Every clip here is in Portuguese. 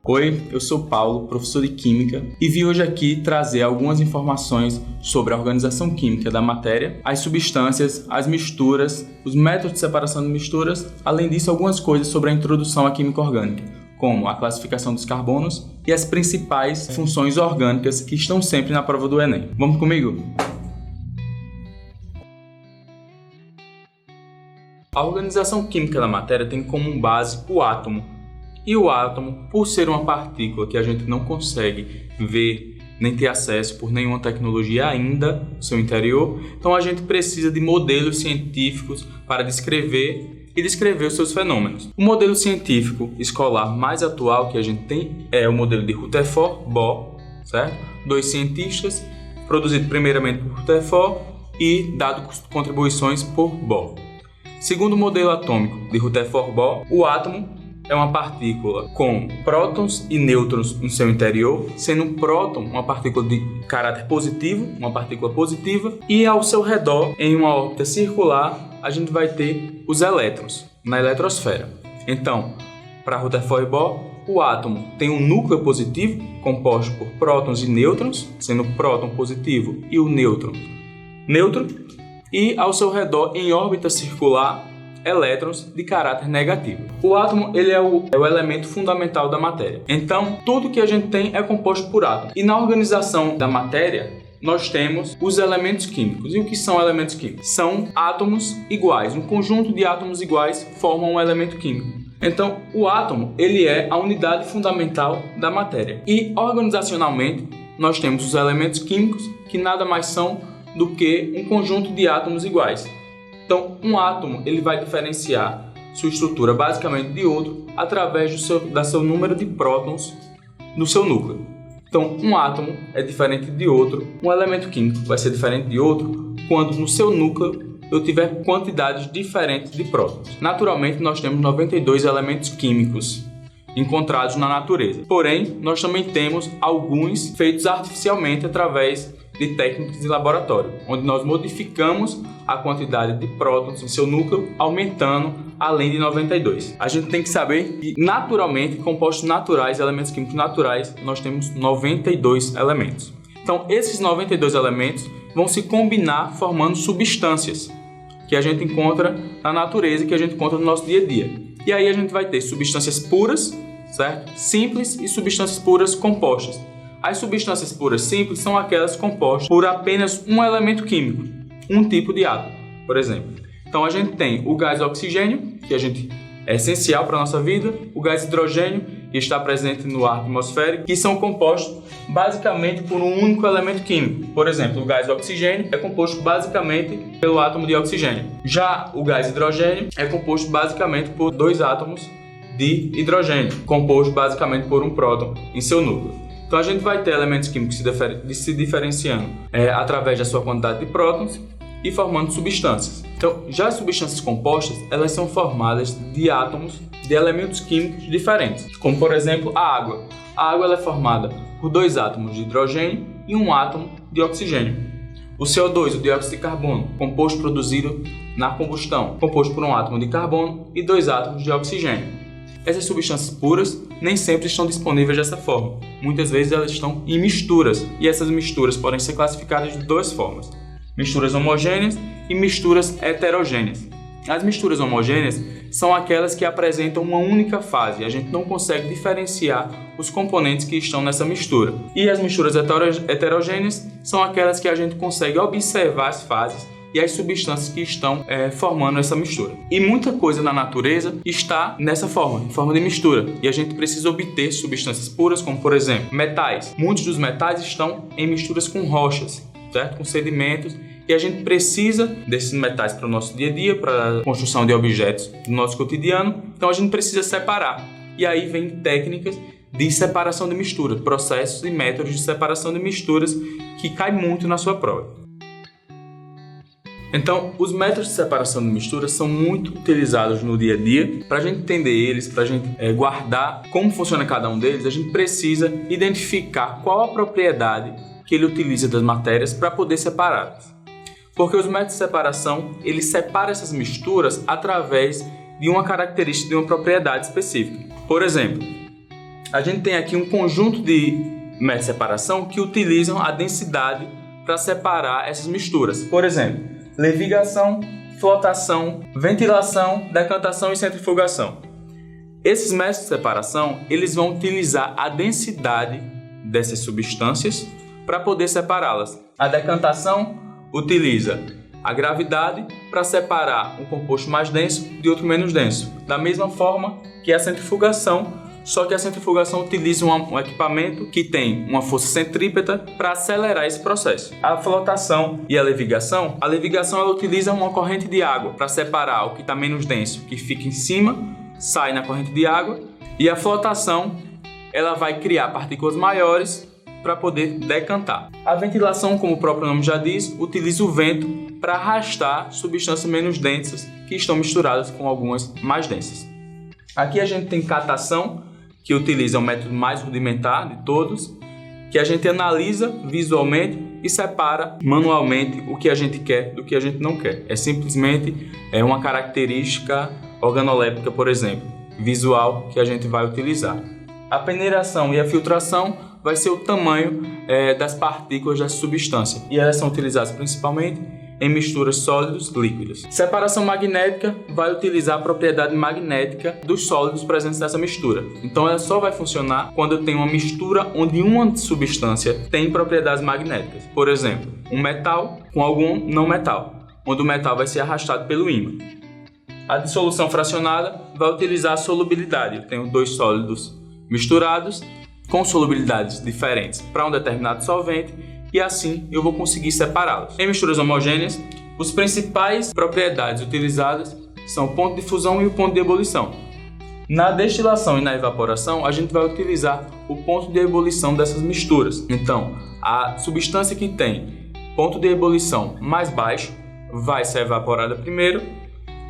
Oi, eu sou Paulo, professor de Química, e vim hoje aqui trazer algumas informações sobre a organização química da matéria, as substâncias, as misturas, os métodos de separação de misturas, além disso algumas coisas sobre a introdução à química orgânica, como a classificação dos carbonos e as principais funções orgânicas que estão sempre na prova do Enem. Vamos comigo? A organização química da matéria tem como base o átomo. E o átomo, por ser uma partícula que a gente não consegue ver nem ter acesso por nenhuma tecnologia ainda no seu interior, então a gente precisa de modelos científicos para descrever os seus fenômenos. O modelo científico escolar mais atual que a gente tem é o modelo de Rutherford-Bohr, certo? Dois cientistas, produzido primeiramente por Rutherford e dado contribuições por Bohr. Segundo o modelo atômico de Rutherford-Bohr, o átomo é uma partícula com prótons e nêutrons no seu interior, sendo um próton uma partícula de caráter positivo, uma partícula positiva, e ao seu redor, em uma órbita circular, a gente vai ter os elétrons na eletrosfera. Então, para Rutherford-Bohr, o átomo tem um núcleo positivo, composto por prótons e nêutrons, sendo o próton positivo e o nêutron neutro, e ao seu redor, em órbita circular, elétrons de caráter negativo. O átomo ele é o elemento fundamental da matéria. Então, tudo que a gente tem é composto por átomos. E na organização da matéria, nós temos os elementos químicos. E o que são elementos químicos? São átomos iguais. Um conjunto de átomos iguais forma um elemento químico. Então, o átomo ele é a unidade fundamental da matéria. E organizacionalmente, nós temos os elementos químicos, que nada mais são do que um conjunto de átomos iguais. Então, um átomo ele vai diferenciar sua estrutura basicamente de outro através do seu número de prótons no seu núcleo. Então, um átomo é diferente de outro, um elemento químico vai ser diferente de outro quando no seu núcleo eu tiver quantidades diferentes de prótons. Naturalmente, nós temos 92 elementos químicos encontrados na natureza. Porém, nós também temos alguns feitos artificialmente através de técnicas de laboratório, onde nós modificamos a quantidade de prótons em seu núcleo, aumentando além de 92. A gente tem que saber que, naturalmente, compostos naturais, elementos químicos naturais, nós temos 92 elementos. Então, esses 92 elementos vão se combinar formando substâncias que a gente encontra na natureza, que a gente encontra no nosso dia a dia. E aí a gente vai ter substâncias puras, certo? Simples e substâncias puras compostas. As substâncias puras simples são aquelas compostas por apenas um elemento químico, um tipo de átomo, por exemplo. Então a gente tem o gás oxigênio, que é essencial para a nossa vida, o gás hidrogênio, que está presente no ar atmosférico, que são compostos basicamente por um único elemento químico. Por exemplo, o gás oxigênio é composto basicamente pelo átomo de oxigênio. Já o gás hidrogênio é composto basicamente por dois átomos de hidrogênio, composto basicamente por um próton em seu núcleo. Então a gente vai ter elementos químicos se diferenciando através da sua quantidade de prótons e formando substâncias. Então, já as substâncias compostas, elas são formadas de átomos de elementos químicos diferentes, como por exemplo a água. A água ela é formada por dois átomos de hidrogênio e um átomo de oxigênio. O CO2, o dióxido de carbono, composto produzido na combustão, composto por um átomo de carbono e dois átomos de oxigênio. Essas substâncias puras nem sempre estão disponíveis dessa forma. Muitas vezes elas estão em misturas, e essas misturas podem ser classificadas de duas formas: misturas homogêneas e misturas heterogêneas. As misturas homogêneas são aquelas que apresentam uma única fase, a gente não consegue diferenciar os componentes que estão nessa mistura. E as misturas heterogêneas são aquelas que a gente consegue observar as fases e as substâncias que estão formando essa mistura. E muita coisa na natureza está nessa forma, em forma de mistura. E a gente precisa obter substâncias puras, como por exemplo, metais. Muitos dos metais estão em misturas com rochas, certo? Com sedimentos. E a gente precisa desses metais para o nosso dia a dia, para a construção de objetos do nosso cotidiano. Então a gente precisa separar. E aí vem técnicas de separação de mistura, processos e métodos de separação de misturas que caem muito na sua prova. Então, os métodos de separação de misturas são muito utilizados no dia a dia. Para a gente entender eles, para a gente guardar como funciona cada um deles, a gente precisa identificar qual a propriedade que ele utiliza das matérias para poder separá-las. Porque os métodos de separação, ele separa essas misturas através de uma característica, de uma propriedade específica. Por exemplo, a gente tem aqui um conjunto de métodos de separação que utilizam a densidade para separar essas misturas. Por exemplo, levigação, flotação, ventilação, decantação e centrifugação. Esses métodos de separação, eles vão utilizar a densidade dessas substâncias para poder separá-las. A decantação utiliza a gravidade para separar um composto mais denso de outro menos denso. Da mesma forma que a centrifugação, só que a centrifugação utiliza um equipamento que tem uma força centrípeta para acelerar esse processo. A flotação e a levigação ela utiliza uma corrente de água para separar o que está menos denso, que fica em cima, sai na corrente de água, e a flotação ela vai criar partículas maiores para poder decantar. A ventilação, como o próprio nome já diz, utiliza o vento para arrastar substâncias menos densas que estão misturadas com algumas mais densas. Aqui a gente tem catação, que utiliza o método mais rudimentar de todos, que a gente analisa visualmente e separa manualmente o que a gente quer do que a gente não quer. É simplesmente uma característica organoléptica, por exemplo, visual, que a gente vai utilizar. A peneiração e a filtração vai ser o tamanho das partículas da substância, e elas são utilizadas principalmente em misturas sólidos líquidos. Separação magnética vai utilizar a propriedade magnética dos sólidos presentes nessa mistura. Então ela só vai funcionar quando eu tenho uma mistura onde uma substância tem propriedades magnéticas. Por exemplo, um metal com algum não metal, onde o metal vai ser arrastado pelo ímã. A dissolução fracionada vai utilizar a solubilidade. Eu tenho dois sólidos misturados com solubilidades diferentes para um determinado solvente, e assim eu vou conseguir separá-los. Em misturas homogêneas, as principais propriedades utilizadas são o ponto de fusão e o ponto de ebulição. Na destilação e na evaporação, a gente vai utilizar o ponto de ebulição dessas misturas. Então, a substância que tem ponto de ebulição mais baixo vai ser evaporada primeiro,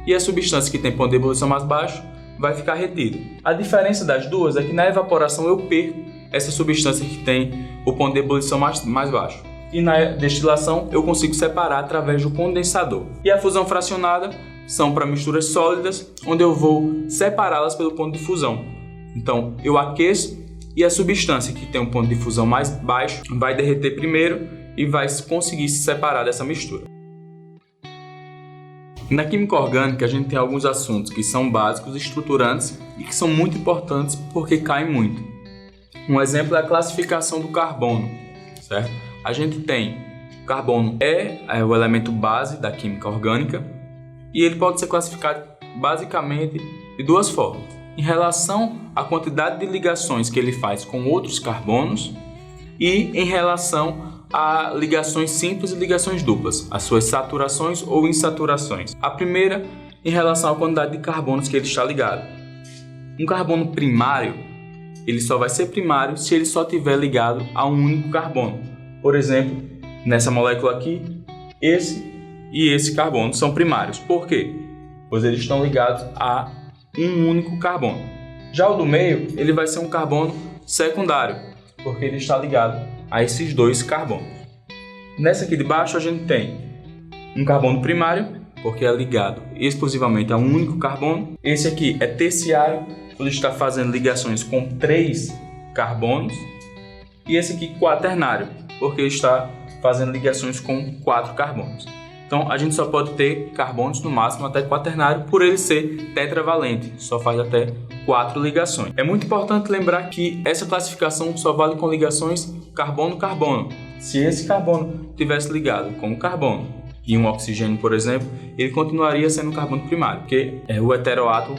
e a substância que tem ponto de ebulição mais baixo vai ficar retida. A diferença das duas é que na evaporação eu perco essa substância que tem o ponto de ebulição mais baixo. E na destilação eu consigo separar através do condensador. E a fusão fracionada são para misturas sólidas, onde eu vou separá-las pelo ponto de fusão. Então eu aqueço e a substância que tem um ponto de fusão mais baixo vai derreter primeiro e vai conseguir se separar dessa mistura. Na química orgânica a gente tem alguns assuntos que são básicos, estruturantes e que são muito importantes porque caem muito. Um exemplo é a classificação do carbono, certo? A gente tem o carbono é o elemento base da química orgânica e ele pode ser classificado basicamente de duas formas. Em relação à quantidade de ligações que ele faz com outros carbonos e em relação a ligações simples e ligações duplas, as suas saturações ou insaturações. A primeira em relação à quantidade de carbonos que ele está ligado. Um carbono primário, ele só vai ser primário se ele só estiver ligado a um único carbono. Por exemplo, nessa molécula aqui, esse e esse carbono são primários. Por quê? Pois eles estão ligados a um único carbono. Já o do meio, ele vai ser um carbono secundário, porque ele está ligado a esses dois carbonos. Nessa aqui de baixo a gente tem um carbono primário, porque é ligado exclusivamente a um único carbono. Esse aqui é terciário, ele está fazendo ligações com 3 carbonos. E esse aqui quaternário, porque está fazendo ligações com 4 carbonos. Então a gente só pode ter carbonos no máximo até quaternário, por ele ser tetravalente, só faz até 4 ligações. É muito importante lembrar que essa classificação só vale com ligações carbono-carbono. Se esse carbono tivesse ligado com um carbono e um oxigênio, por exemplo, ele continuaria sendo um carbono primário, porque o heteroátomo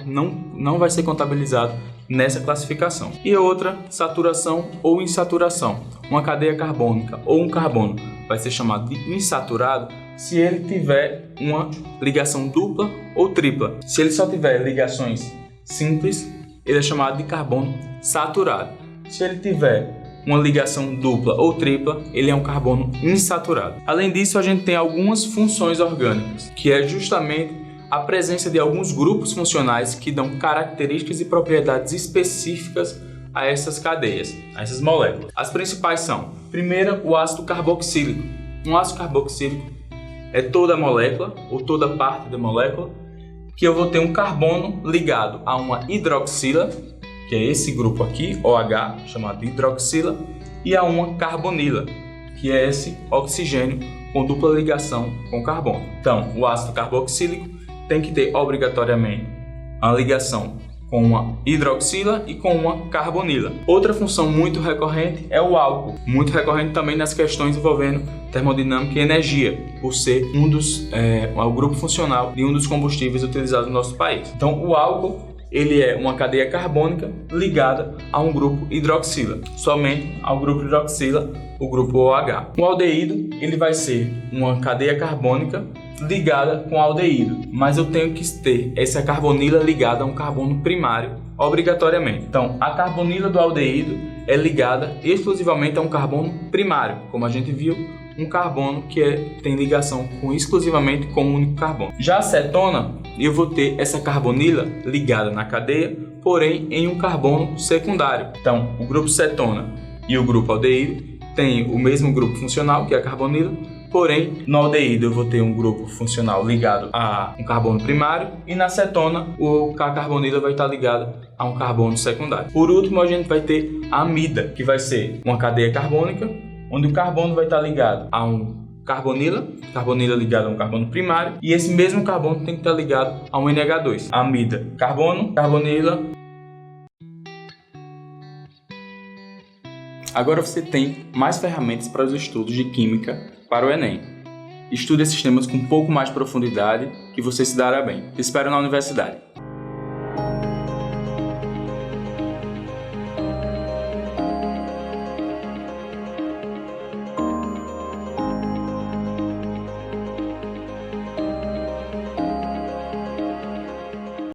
não vai ser contabilizado nessa classificação. E outra, saturação ou insaturação. Uma cadeia carbônica ou um carbono vai ser chamado de insaturado se ele tiver uma ligação dupla ou tripla. Se ele só tiver ligações simples, ele é chamado de carbono saturado. Se ele tiver uma ligação dupla ou tripla, ele é um carbono insaturado. Além disso, a gente tem algumas funções orgânicas, que é justamente a presença de alguns grupos funcionais que dão características e propriedades específicas a essas cadeias, a essas moléculas. As principais são, primeira, o ácido carboxílico. Um ácido carboxílico é toda a molécula ou toda parte da molécula que eu vou ter um carbono ligado a uma hidroxila, que é esse grupo aqui, OH, chamado hidroxila, e a uma carbonila, que é esse oxigênio com dupla ligação com carbono. Então, o ácido carboxílico tem que ter obrigatoriamente a ligação com uma hidroxila e com uma carbonila. Outra função muito recorrente é o álcool, muito recorrente também nas questões envolvendo termodinâmica e energia, por ser o grupo funcional de um dos combustíveis utilizados no nosso país. Então, o álcool ele é uma cadeia carbônica ligada a um grupo hidroxila, somente ao grupo hidroxila, o grupo OH. O aldeído ele vai ser uma cadeia carbônica ligada com aldeído, mas eu tenho que ter essa carbonila ligada a um carbono primário obrigatoriamente. Então, a carbonila do aldeído é ligada exclusivamente a um carbono primário, como a gente viu, um carbono que tem ligação exclusivamente com um único carbono. Já a cetona, eu vou ter essa carbonila ligada na cadeia, porém em um carbono secundário. Então, o grupo cetona e o grupo aldeído têm o mesmo grupo funcional, que é a carbonila, porém, no aldeído eu vou ter um grupo funcional ligado a um carbono primário e na cetona a carbonila vai estar ligada a um carbono secundário. Por último, a gente vai ter a amida, que vai ser uma cadeia carbônica, onde o carbono vai estar ligado a um carbonila ligada a um carbono primário, e esse mesmo carbono tem que estar ligado a um NH2. Amida, carbono, carbonila. Agora você tem mais ferramentas para os estudos de química para o Enem. Estude esses temas com um pouco mais de profundidade que você se dará bem. Te espero na universidade.